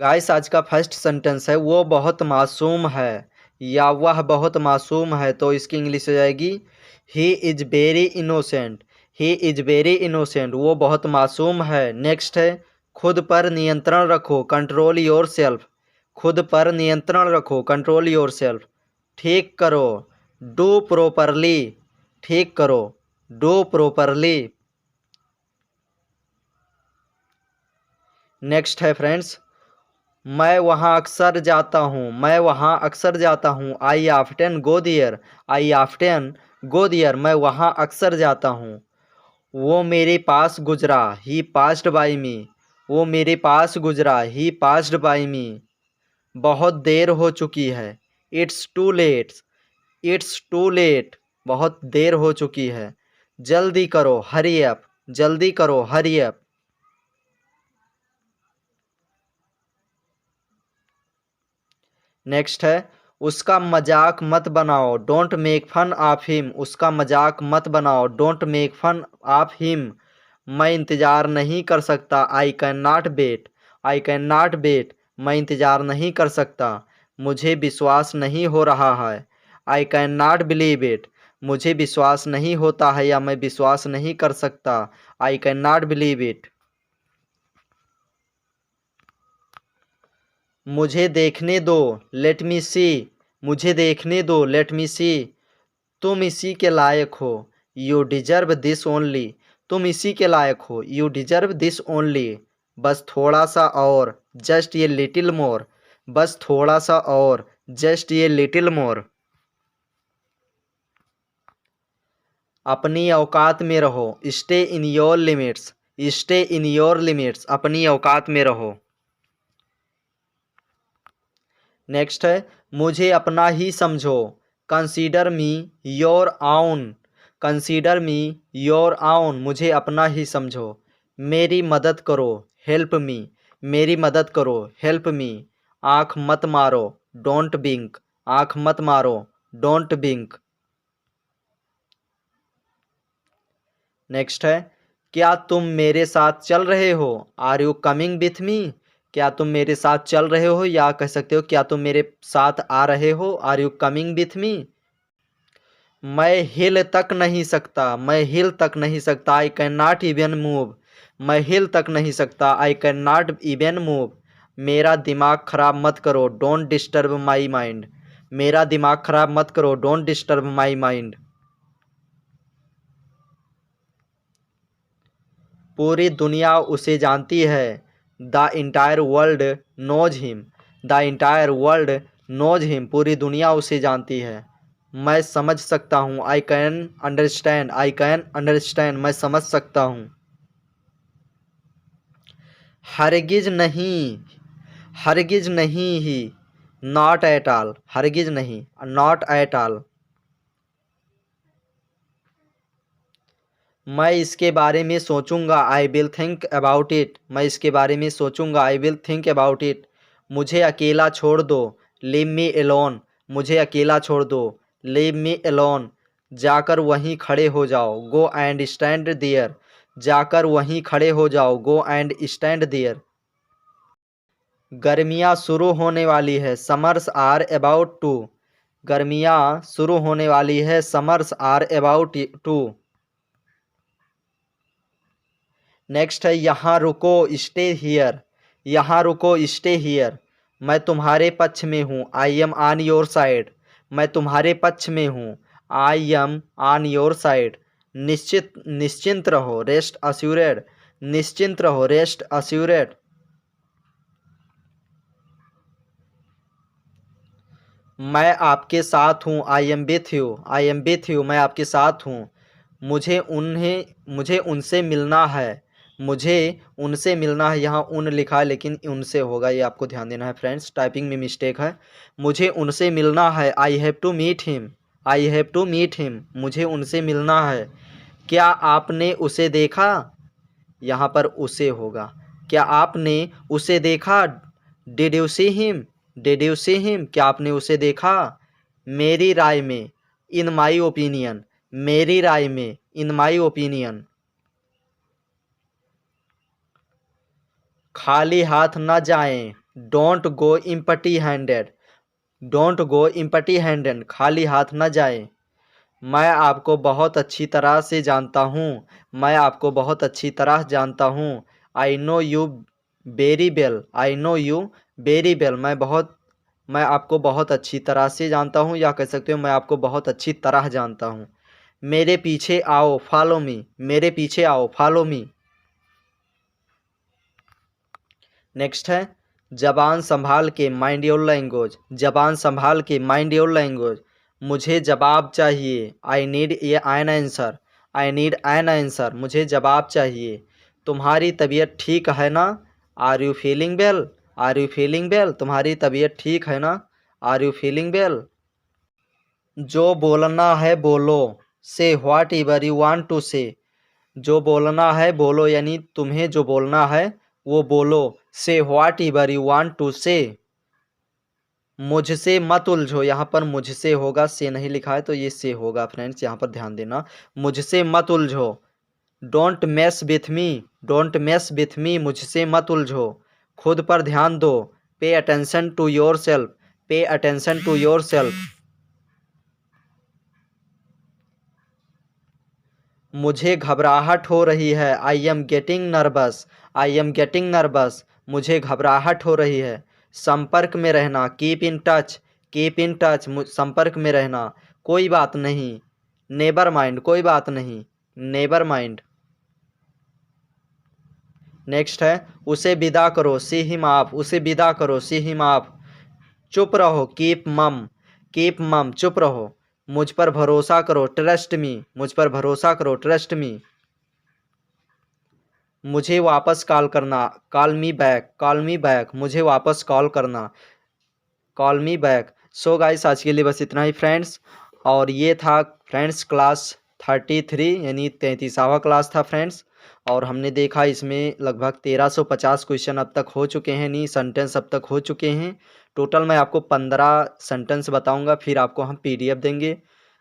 Guys आज का first sentence है वो बहुत मासूम है या वह बहुत मासूम है, तो इसकी इंग्लिश हो जाएगी he is very innocent. He is very innocent, वो बहुत मासूम है। नेक्स्ट है खुद पर नियंत्रण रखो, कंट्रोल योर सेल्फ। खुद पर नियंत्रण रखो, कंट्रोल योर सेल्फ। ठीक करो, डू प्रॉपरली। ठीक करो, डू प्रॉपरली। नेक्स्ट है फ्रेंड्स, मैं वहाँ अक्सर जाता हूँ। मैं वहाँ अक्सर जाता हूँ। आई ऑफ्टन गो दियर। आई ऑफ्टन गो दियर, मैं वहाँ अक्सर जाता हूँ। वो मेरे पास गुजरा। He passed by me. वो मेरे पास गुजरा। He passed by me. बहुत देर हो चुकी है। It's too late. It's too late, बहुत देर हो चुकी है। जल्दी करो, हरी अप। जल्दी करो, हरी अप। नेक्स्ट है उसका मजाक मत बनाओ, don't make fun of him. उसका मजाक मत बनाओ, don't make fun of him. मैं इंतज़ार नहीं कर सकता। I can not wait. I can not wait, मैं इंतज़ार नहीं कर सकता। मुझे विश्वास नहीं हो रहा है। आई कैन नॉट बिलीव इट, मुझे विश्वास नहीं होता है या मैं विश्वास नहीं कर सकता। I can not believe it. मुझे देखने दो, लेट मी सी। मुझे देखने दो, लेट मी सी। तुम इसी के लायक हो। You deserve this only. तुम इसी के लायक हो। You deserve this only. बस थोड़ा सा और, जस्ट ये लिटिल मोर। बस थोड़ा सा और, जस्ट ये लिटिल मोर। अपनी औकात में रहो, stay in your limits. Stay in your limits, अपनी औकात में रहो। नेक्स्ट है मुझे अपना ही समझो, कंसीडर मी योर आउन। कंसीडर मी योर आउन, मुझे अपना ही समझो। मेरी मदद करो, हेल्प मी। मेरी मदद करो, हेल्प मी। आँख मत मारो, डोंट बिंक। आँख मत मारो, डोंट बिंक। नेक्स्ट है क्या तुम मेरे साथ चल रहे हो, are you coming with me. क्या तुम मेरे साथ चल रहे हो, या कह सकते हो क्या तुम मेरे साथ आ रहे हो, are you coming with me. मैं हिल तक नहीं सकता। मैं हिल तक नहीं सकता, I can not even move. मैं हिल तक नहीं सकता, I can not even move. मेरा दिमाग खराब मत करो, डोंट डिस्टर्ब माई माइंड। मेरा दिमाग खराब मत करो, डोंट डिस्टर्ब माई माइंड। पूरी दुनिया उसे जानती है। The entire world knows him. The entire world knows him, पूरी दुनिया उसे जानती है। मैं समझ सकता हूँ, I can understand. I can understand, मैं समझ सकता हूँ। हरगिज नहीं। हरगिज नहीं ही, नॉट एट ऑल। हरगिज नहीं, नॉट एट ऑल। मैं इसके बारे में सोचूंगा, I will think about it. मैं इसके बारे में सोचूंगा, I will think about it. मुझे अकेला छोड़ दो, लीव मी एलोन। मुझे अकेला छोड़ दो, लीव मी एलोन। जाकर वहीं खड़े हो जाओ, गो एंड स्टैंड देयर। जाकर वहीं खड़े हो जाओ, गो एंड स्टैंड देयर। गर्मियाँ शुरू होने वाली है, समर्स आर अबाउट टू। गर्मियाँ शुरू होने वाली है, summers are about to. Next है यहाँ रुको, स्टे हियर। यहाँ रुको, स्टे हियर। मैं तुम्हारे पक्ष में हूँ, I am on your side. मैं तुम्हारे पक्ष में हूँ, I am on your side. निश्चिंत रहो, रेस्ट अश्योरेड। निश्चिंत रहो, रेस्ट अश्योरेड। मैं आपके साथ हूँ, I am with you. I am with you, मैं आपके साथ हूँ। मुझे उनसे मिलना है। मुझे उनसे मिलना है, यहाँ उन लिखा है लेकिन उनसे होगा, ये आपको ध्यान देना है फ्रेंड्स, टाइपिंग में मिस्टेक है। मुझे उनसे मिलना है, I have to meet him. I have to meet him, मुझे उनसे मिलना है। क्या आपने उसे देखा। यहाँ पर उसे होगा। क्या आपने उसे देखा, did you see him. Did you see him, क्या आपने उसे देखा। मेरी राय में, इन माई ओपिनियन। मेरी राय में, इन माई ओपिनियन। खाली हाथ न जाएं, don't go empty handed, don't go empty handed, खाली हाथ न जाए। मैं आपको बहुत अच्छी तरह से जानता हूँ, मैं आपको बहुत अच्छी तरह जानता हूँ। I know you very well, I know you very well, मैं आपको बहुत अच्छी तरह से जानता हूँ, या कह सकते हो मैं आपको बहुत अच्छी तरह जानता हूँ। मेरे पीछे आओ, फॉलो मी, मेरे पीछे आओ, फॉलो मी। नेक्स्ट है जबान संभाल के, माइंड योर लैंग्वेज, जबान संभाल के, माइंड योर लैंग्वेज। मुझे जवाब चाहिए, I need an answer, I need an answer, मुझे जवाब चाहिए। तुम्हारी तबीयत ठीक है ना, are you feeling well, are you feeling well, तुम्हारी तबीयत ठीक है ना, आर यू फीलिंग वेल। जो बोलना है बोलो, say whatever you want to say, जो बोलना है बोलो, यानी तुम्हें जो बोलना है वो बोलो। Say whatever you want to say. मुझसे मत उलझो, यहाँ पर मुझसे होगा, से नहीं लिखा है तो ये से होगा फ्रेंड्स, यहाँ पर ध्यान देना। मुझसे मत उलझो, don't mess with me, don't mess with me, मुझसे मत उलझो। खुद पर ध्यान दो, pay attention to yourself, pay attention to yourself. मुझे घबराहट हो रही है, I am getting nervous, I am getting nervous, मुझे घबराहट हो रही है। संपर्क में रहना, keep in touch, keep in touch, संपर्क में रहना। कोई बात नहीं, नेबर माइंड, कोई बात नहीं, नेबर माइंड। नेक्स्ट है उसे विदा करो, सी हिम ऑफ, उसे विदा करो, सी हिम ऑफ। चुप रहो, कीप मम, कीप मम, चुप रहो। मुझ पर भरोसा करो, ट्रस्ट मी, मुझ पर भरोसा करो, ट्रस्ट मी। मुझे वापस कॉल करना, call me back, call me back, मुझे वापस कॉल करना, call me back. So guys आज के लिए बस इतना ही फ्रेंड्स। और ये था फ्रेंड्स क्लास 33, यानी 33वां क्लास था फ्रेंड्स। और हमने देखा इसमें लगभग 1350 क्वेश्चन अब तक हो चुके हैं, नहीं सेंटेंस अब तक हो चुके हैं। टोटल मैं आपको 15 सेंटेंस बताऊंगा, फिर आपको हम पीडीएफ देंगे।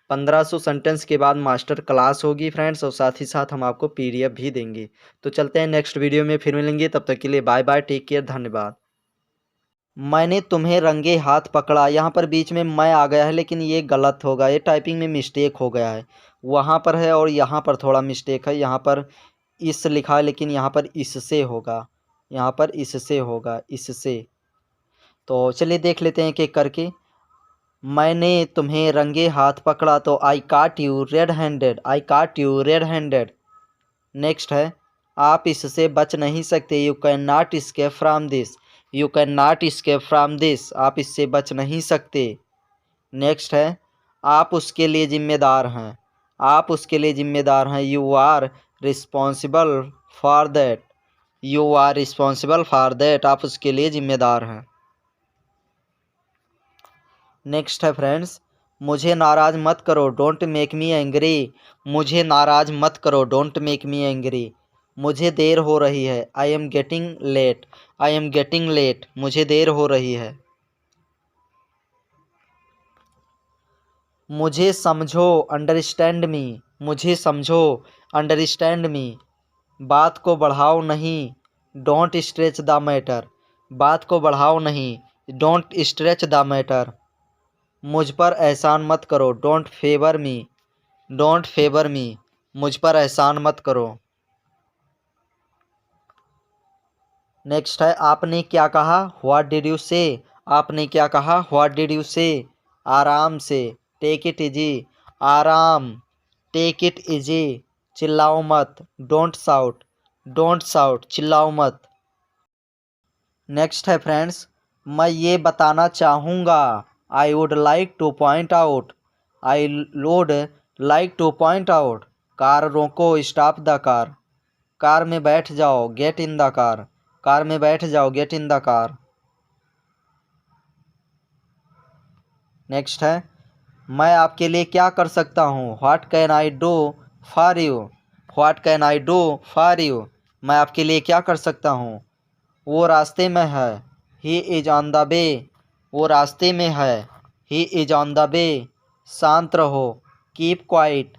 1500 सेंटेंस के बाद मास्टर क्लास होगी फ्रेंड्स, और साथ ही साथ हम आपको पीडीएफ भी देंगे। तो चलते हैं नेक्स्ट वीडियो में, फिर मिलेंगे, तब तक के लिए बाय बाय, टेक केयर, धन्यवाद। मैंने तुम्हें रंगे हाथ पकड़ा, यहाँ पर बीच में मैं आ गया है, लेकिन ये गलत होगा, ये टाइपिंग में मिस्टेक हो गया है। वहाँ पर है और यहाँ पर थोड़ा मिस्टेक है, यहाँ पर इस लिखा है लेकिन यहाँ पर इससे होगा, यहाँ पर इससे होगा, इससे। तो चलिए देख लेते हैं एक एक करके। मैंने तुम्हें रंगे हाथ पकड़ा, तो आई काट यू रेड हैंडेड, आई काट यू रेड हैंडेड। नेक्स्ट है आप इससे बच नहीं सकते, you can not escape from this, you can not escape from this, आप इससे बच नहीं सकते। नेक्स्ट है आप उसके लिए जिम्मेदार हैं, आप उसके लिए जिम्मेदार हैं, you are responsible for that, you are responsible for that, आप उसके लिए जिम्मेदार हैं। नेक्स्ट है फ्रेंड्स मुझे नाराज़ मत करो, डोंट मेक मी एंग्री, मुझे नाराज़ मत करो, डोंट मेक मी एंग्री। मुझे देर हो रही है, I am getting late, I am getting late, मुझे देर हो रही है। मुझे समझो, अंडरस्टैंड मी, मुझे समझो, अंडरस्टैंड मी। बात को बढ़ाओ नहीं, डोंट स्ट्रेच द मैटर, बात को बढ़ाओ नहीं, डोंट स्ट्रेच द मैटर। मुझ पर एहसान मत करो, don't favour me, don't favour me, मुझ पर एहसान मत करो। नेक्स्ट है आपने क्या कहा, व्हाट डिड यू से, आपने क्या कहा, व्हाट डिड यू से। आराम से, टेक इट इजी, आराम, टेक इट इजी। चिल्लाओ मत, डोंट साउट, डोंट साउट, चिल्लाओ मत। नेक्स्ट है फ्रेंड्स मैं ये बताना चाहूँगा, I would like two point out, I would like two point out. Car रोको, स्टॉप द कार, कार में बैठ जाओ, get in the car, car में बैठ जाओ, get in the car. Next है मैं आपके लिए क्या कर सकता हूँ, what can I do for you, what can I do for you, मैं आपके लिए क्या कर सकता हूँ। वो रास्ते में है, he is on the way, वो रास्ते में है, he is on the way. शांत रहो, कीप क्वाइट,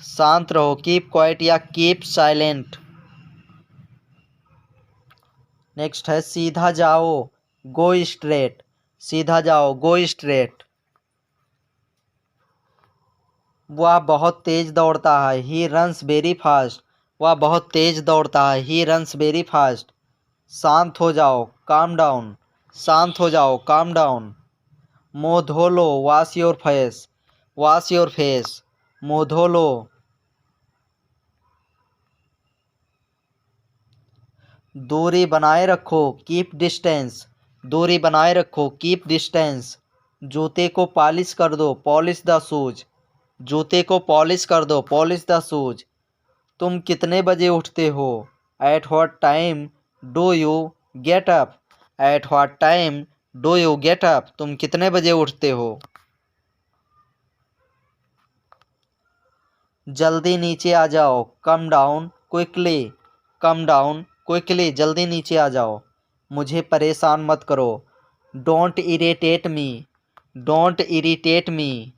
शांत रहो, कीप क्वाइट या कीप साइलेंट। नेक्स्ट है सीधा जाओ, गो स्ट्रेट, सीधा जाओ, गो स्ट्रेट। वह बहुत तेज दौड़ता है, ही रन्स वेरी फास्ट, वह बहुत तेज दौड़ता है, ही रन्स वेरी फास्ट। शांत हो जाओ, काम डाउन, शांत हो जाओ, काम डाउन। मुँह धो लो, wash your face, wash your face, मुँह धो लो। दूरी बनाए रखो, कीप डिस्टेंस, दूरी बनाए रखो, कीप डिस्टेंस। जूते को पॉलिश कर दो, पॉलिश द शूज, जूते को पॉलिश कर दो, पॉलिश द शूज। तुम कितने बजे उठते हो? At what time do you get up, at what time do you get up, तुम कितने बजे उठते हो? जल्दी नीचे आ जाओ, come down quickly, come down quickly, जल्दी नीचे आ जाओ। मुझे परेशान मत करो, don't irritate me, don't irritate me.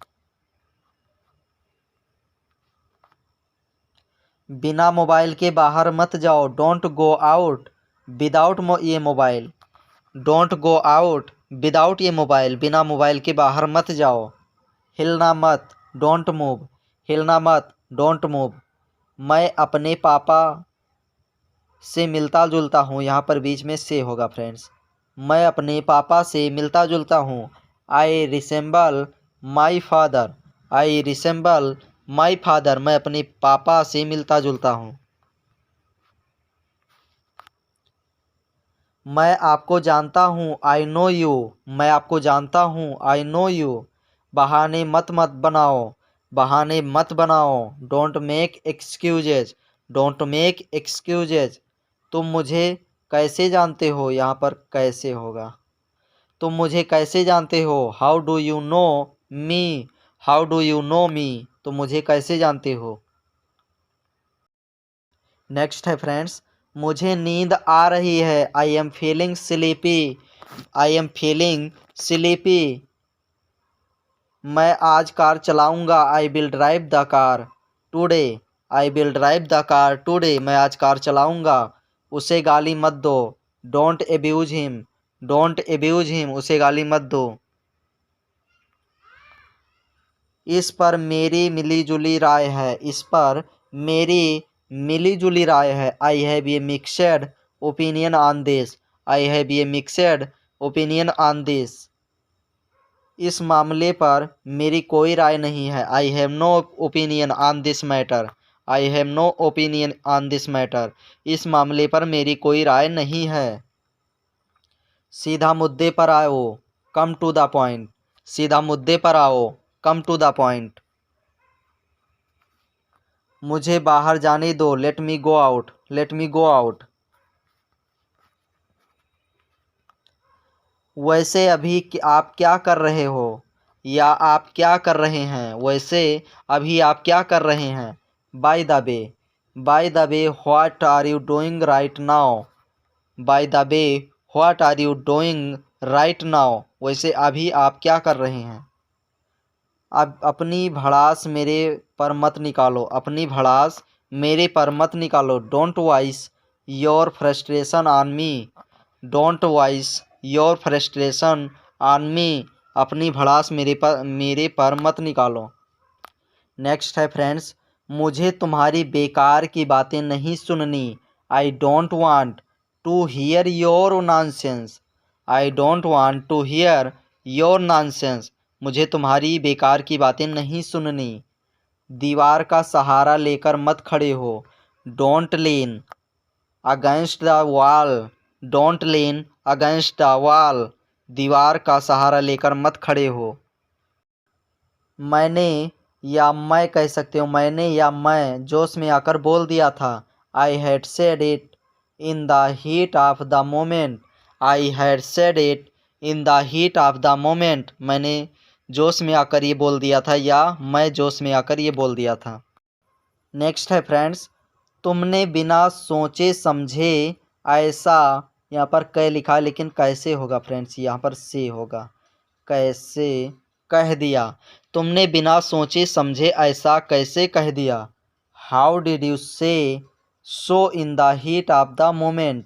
बिना मोबाइल के बाहर मत जाओ, डोंट गो आउट विदाउट ये mobile, don't go out without ये मोबाइल, बिना मोबाइल के बाहर मत जाओ। हिलना मत, डोंट मूव, हिलना मत, डोंट मूव। मैं अपने पापा से मिलता जुलता हूँ, यहाँ पर बीच में से होगा फ्रेंड्स। मैं अपने पापा से मिलता जुलता हूँ। I resemble my father, I resemble my father, मैं अपने पापा से मिलता जुलता हूँ। मैं आपको जानता हूँ, आई नो यू, मैं आपको जानता हूँ, आई नो यू। बहाने मत मत बनाओ, बहाने मत बनाओ, don't make excuses, don't make excuses. तुम मुझे कैसे जानते हो, यहाँ पर कैसे होगा। तुम मुझे कैसे जानते हो, how do you know me, how do you know me, तुम मुझे कैसे जानते हो। नेक्स्ट है फ्रेंड्स, मुझे नींद आ रही है, I am feeling sleepy, I am feeling sleepy. मैं आज कार चलाऊंगा, I will drive the car today, I will drive the car today, मैं आज कार चलाऊंगा। उसे गाली मत दो, don't abuse him, don't abuse him, उसे गाली मत दो। इस पर मेरी मिलीजुली राय है, इस पर मेरी मिलीजुली राय है। I have a mixed opinion on this, I have a mixed opinion on this. इस मामले पर मेरी कोई राय नहीं है। I have no opinion on this matter, I have no opinion on this matter, इस मामले पर मेरी कोई राय नहीं है। सीधा मुद्दे पर आओ, कम टू द पॉइंट, सीधा मुद्दे पर आओ, कम टू द पॉइंट। मुझे बाहर जाने दो, let me go out, let me go out. वैसे अभी आप क्या कर रहे हो, या आप क्या कर रहे हैं, वैसे अभी आप क्या कर रहे हैं। By the way, by the way what are you doing right now, by the way what are you doing right now, वैसे अभी आप क्या कर रहे हैं। अब अपनी भड़ास मेरे पर मत निकालो, अपनी भड़ास मेरे पर मत निकालो। Don't voice your frustration on me, don't voice your frustration on me, अपनी भड़ास मेरे पर मत निकालो। नेक्स्ट है फ्रेंड्स, मुझे तुम्हारी बेकार की बातें नहीं सुननी। I don't want to hear your nonsense, I don't want to hear your nonsense, मुझे तुम्हारी बेकार की बातें नहीं सुननी। दीवार का सहारा लेकर मत खड़े हो, don't lean against the wall, don't lean against the wall, दीवार का सहारा लेकर मत खड़े हो। मैंने, या मैं कह सकते हो, मैंने या मैं जोश में आकर बोल दिया था। I had said it in the heat of the moment, I had said it in the heat of the moment, मैंने जोश में आकर ये बोल दिया था, या मैं जोश में आकर ये बोल दिया था। नेक्स्ट है फ्रेंड्स, तुमने बिना सोचे समझे ऐसा, यहाँ पर कै लिखा है लेकिन कैसे होगा फ्रेंड्स, यहाँ पर से होगा, कैसे कह दिया। तुमने बिना सोचे समझे ऐसा कैसे कह दिया। How did you say so in the heat of the moment,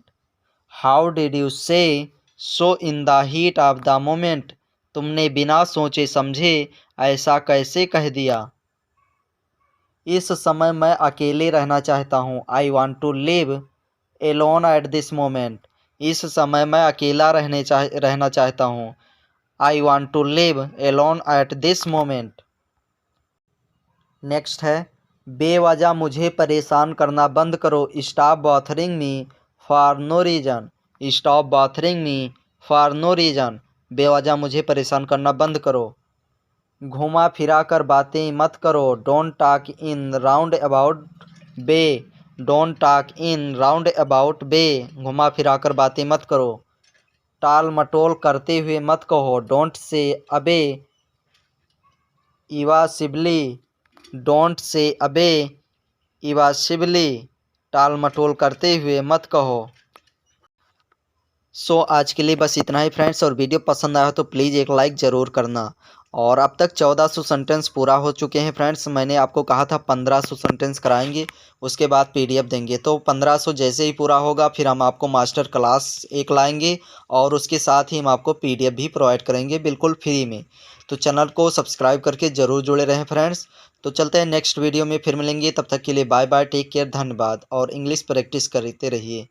how did you say so in the heat of the moment, तुमने बिना सोचे समझे ऐसा कैसे कह दिया। इस समय मैं अकेले रहना चाहता हूँ। I want to live alone at this moment, इस समय मैं अकेला रहना चाहता हूँ। I want to live alone at this moment. Next है, बेवजह मुझे परेशान करना बंद करो। Stop bothering me for no reason, stop bothering me for no reason, बेवजह मुझे परेशान करना बंद करो। घुमा फिरा कर बातें मत करो। Don't talk in roundabout way, don't talk in roundabout way, घुमा फिरा कर बातें मत करो। टाल मटोल करते हुए मत कहो। डोंट से अबे इवासिबली, डोंट से अबे इवासिबली, टाल मटोल करते हुए मत कहो। सो आज के लिए बस इतना ही फ्रेंड्स, और वीडियो पसंद आया हो तो प्लीज़ एक लाइक ज़रूर करना। और अब तक 1400 सेंटेंस पूरा हो चुके हैं फ्रेंड्स। मैंने आपको कहा था 1500 सेंटेंस कराएंगे, उसके बाद पीडीएफ देंगे। तो 1500 जैसे ही पूरा होगा फिर हम आपको मास्टर क्लास एक लाएंगे, और उसके साथ ही हम आपको पीडीएफ भी प्रोवाइड करेंगे बिल्कुल फ्री में। तो चैनल को सब्सक्राइब करके ज़रूर जुड़े रहें फ्रेंड्स। तो चलते हैं नेक्स्ट वीडियो में, फिर मिलेंगे। तब तक के लिए बाय बाय, टेक केयर, धन्यवाद, और इंग्लिश प्रैक्टिस करते रहिए।